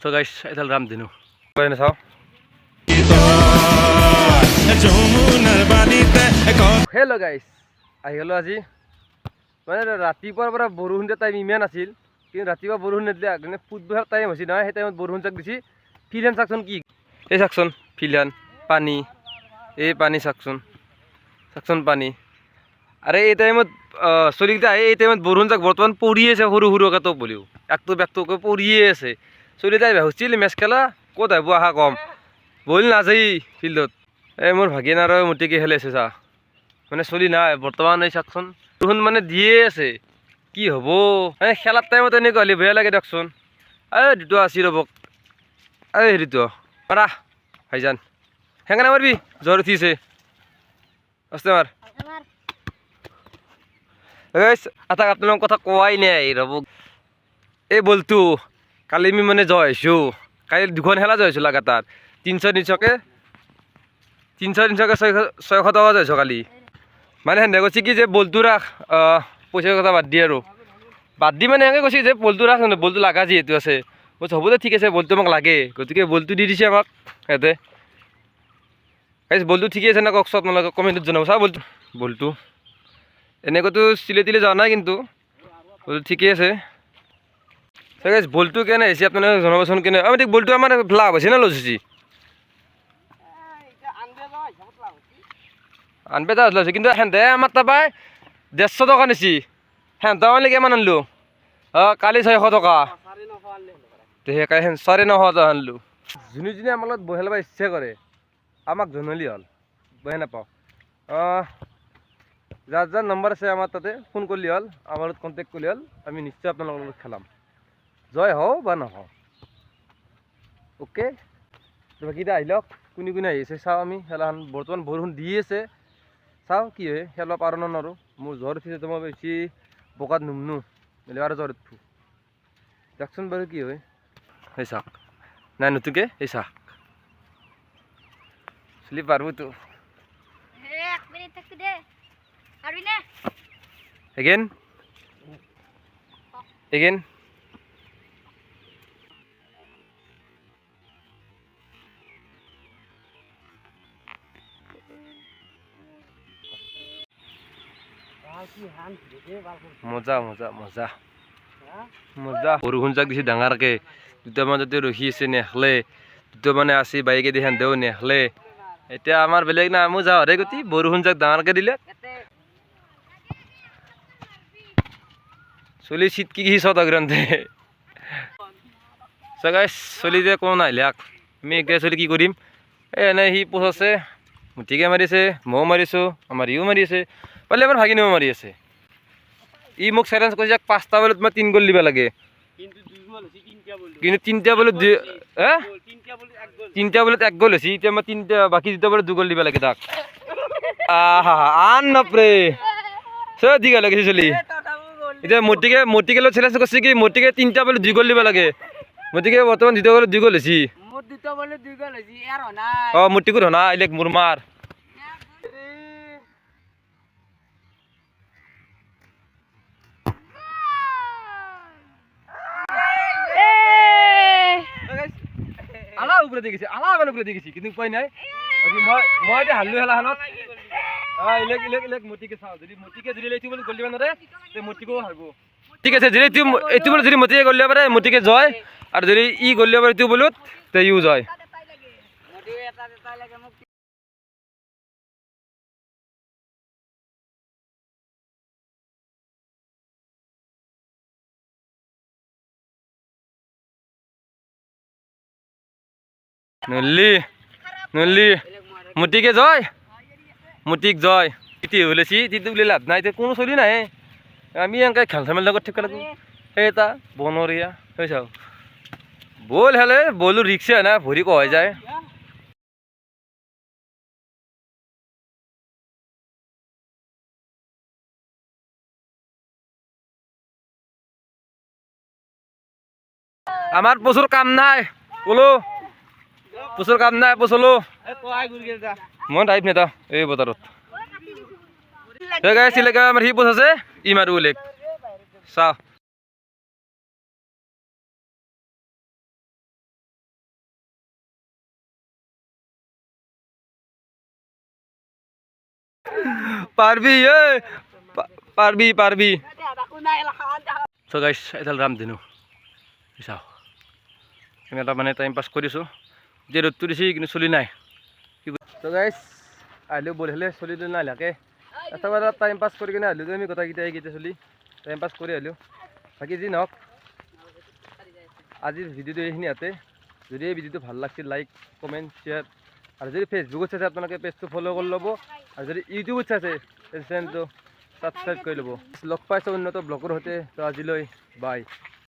so guys এটাল Ram Dinu কইনা চাও hello' guys আহি গ'লো আজি মানে ৰাতিপুৱাৰ পৰা বৰষুণ দিয়া টাইম ইমান আছিল কিন্তু ৰাতিপুৱা বৰষুণ নিদিলে মানে ফুটবলৰ টাইম হৈছে নহয় সেই টাইমত বৰষুণ যাক দিছি ফিল্ডখন চাকচোন কি এই চাকচোন ফিল্ডখন পানী এই পানী চাকচোন পানী আৰে এই টাইমত চলিকেইটা এই টাইমত বৰষুণ যাক বৰ্তমান পৰিয়ে আছে সৰু সৰু একাটো বুলিও একটো বেগটোকে পৰিয়ে আছে চলিটা ভাবিছিল মেচ খেলা ক'ত আহিব আহা কম বল নাযায় ফিল্ডত এই মোৰ ভাগিন আৰু মুটিকে খেলি আছে চা মানে চলি নাই বৰ্তমান এই চাকচোন বৰষুণ মানে দিয়ে আছে কি হ'ব মানে খেলাৰ টাইমত এনেকুৱা হ'লে বেয়া লাগে দিয়কচোন এই দুটো আছি ৰ'বক এই হেৰিটো মাৰা ভাইজান হেঙানা মাৰবি জ্বৰ উঠিছে আস্তে মাৰ এটা আপোনালোকৰ কথা কোৱাই নাই ৰ'বক এই বলটো কালি আমি মানে জয় আহিছোঁ কালি দুখন খেলা জয় হৈছোঁ লাগাতাৰ 300-300কে 600 টকা জয় হৈছোঁ কালি মানে সেনেকৈ কৈছে কি যে বলটো ৰাখ পইচাৰ কথা বাদ দি আৰু বাদ দি মানে এনেকৈ কৈছে যে বলটো ৰাখ বলটো লাগা যিহেতু আছে কৈছে হ'ব দে ঠিক আছে বলটো আমাক লাগে গতিকে বলটো দি দিছে আমাক সিহঁতে বলটো ঠিকেই আছে না কওক চব আপোনালোকে কমেণ্টত জনাব চা বলটো এনেকৈতো চিলে তিলে যোৱা নাই কিন্তু বলটো ঠিকেই আছে বলটো কেনে হৈছে আপোনালোকে জনাবচোন কেনে আমি বলটো আমাৰ লাভ হৈছে না লছ হৈছে আনবে যা হৈছে কিন্তু সেহেঁতে আমাৰ তাৰপৰা 150 টকা নিছি সেহেঁতে মানে কিমান আনিলোঁ কালি 600 টকা সেইকাৰণে 950 টকা আনিলোঁ যোনে যোনে আমাৰ লগত বহে ল'ব ইচ্ছা কৰে আমাক জনালি হ'ল বহে নাপাওঁ যাৰ যাৰ নম্বৰ আছে আমাৰ তাতে ফোন কৰিলে হ'ল আমাৰ লগত কণ্টেক্ট কৰিলে হ'ল আমি নিশ্চয় আপোনালোকৰ লগত খেলাম জয় হওঁ বা নহওঁ অ'কে বাকীটা আহি লওক কোনে কোনে আহি আছে চাওঁ আমি খেলাখন বৰ্তমান বৰষুণ দি আছে চাওঁ কি হয় খেলিব পাৰোঁ নে নোৱাৰোঁ মোৰ জ্বৰ উঠিছে তো মই বেছি বোকাত নুমনো বেলেগ আৰু জ্বৰ উঠব দেখচোন বাৰু কি হয় সেই চাওক নাই নতুনকৈ এই চাওক চলি পাৰবতো এগেইন মজা মজা মজা মজা বৰষুণ যাক দিছে ডাঙৰকৈ দুটামান যদি ৰখি আছে নেখলে দুটা মানে আছে বাইকে দি সেন্দেও নেখলে এতিয়া আমাৰ বেলেগ নাই আমি যাওঁ ৰে গতি বৰষুণ যাক ডাঙৰকৈ দিলে চলি চিট কি চত গ্ৰন্থে গাইছ চলি যে কোনো নাহিলাক আমি এতিয়া চলি কি কৰিম এই এনেই সি পোচ আছে মুঠিকে মাৰিছে ময়ো মাৰিছোঁ আমাৰ ইও মাৰি আছে পালে আমাৰ ভাগিনেও মাৰি আছে ই মোক চেলেঞ্জ কৰিছে 5টা বলত মই 3 গ'ল দিব লাগে কিন্তু 3টা বলত 3টা বলত 1 গ'ল হৈছে এতিয়া মই 3টা বাকী 2টা বলত 2 গ'ল দিব লাগে তাক আন নপৰে চব দিঘা লাগিছে চলি এতিয়া মতিকে লগত চেলেঞ্জ কৰিছে কি মতিকে 3টা বলত 2 গ'ল দিব লাগে মতিকে বৰ্তমান 2টা বলত 2 গ'ল হৈছে মতিকুৰ হনা এইলেক মোৰ মাৰ আলা উপরে দেখেছি আলা মানে উপরে দেখেছি কিন্তু উপায় নাই মই এতিয়া হাল্লু খেলাখনত ইলেক ইলেক ইলেক মতিকে চাওঁ যদি মতিকে যদি এইটো বলে গ'ল দিব নোৱাৰে তে মতিকেও হাৰিব ঠিক আছে যদি এইটো বলে যদি মতিকে গ'ল দিব পাৰে মতিকে জয় আৰু যদি ই গ'ল দিব পাৰে এইটো বলত তে ইও জয় নল্লি নল্লি মতিকে জয় মতিক জয় ইতি হলেছি তিতি বলে লাভ নাই কোনো চলি নাই আমি এনেকৈ খেল ধেমালি লগত থাকিব লাগিব সেই এটা বনৰীয়া হৈ চাওঁ বল হেলে বলো ৰিক্সে হয় না ভৰি কহাই যায় আমাৰ প্ৰচুৰ কাম নাই বলো প্ৰচুৰ কাম নাই পচলো মই টাইপ নেতা এই বতৰত চিলেকা আমাৰ সি পোচ আছে ই মাৰো বেলেগ চাওঁ পাৰবি পাৰবি পাৰবি সো গাইস এডাল ৰামধেনু চাওঁ আমি এটা মানে টাইম পাছ কৰিছোঁ যে ৰ'দটো দিছি কিন্তু চলি নাই তো গাইস আহিলেও বল হ'লে চলিটো নাহিলাকে এটা টাইম পাছ কৰি কিনে আহিলোঁ আমি গোটেইকেইটা এইকেইটা চলি টাইম পাছ কৰি আহিলোঁ বাকী যি নহওক আজিৰ ভিডিঅ'টো এইখিনিতে যদি এই ভিডিঅ'টো ভাল লাগিছিল লাইক কমেণ্ট শ্বেয়াৰ আৰু যদি ফেচবুকত চাইছে আপোনালোকে পেজটো ফ'ল' কৰি ল'ব আৰু যদি ইউটিউবত চাইছে চেনেলটো ছাবস্ক্ৰাইব কৰি ল'ব লগ পাইছোঁ উন্নত ব্লগৰ সৈতে তো আজিলৈ বাই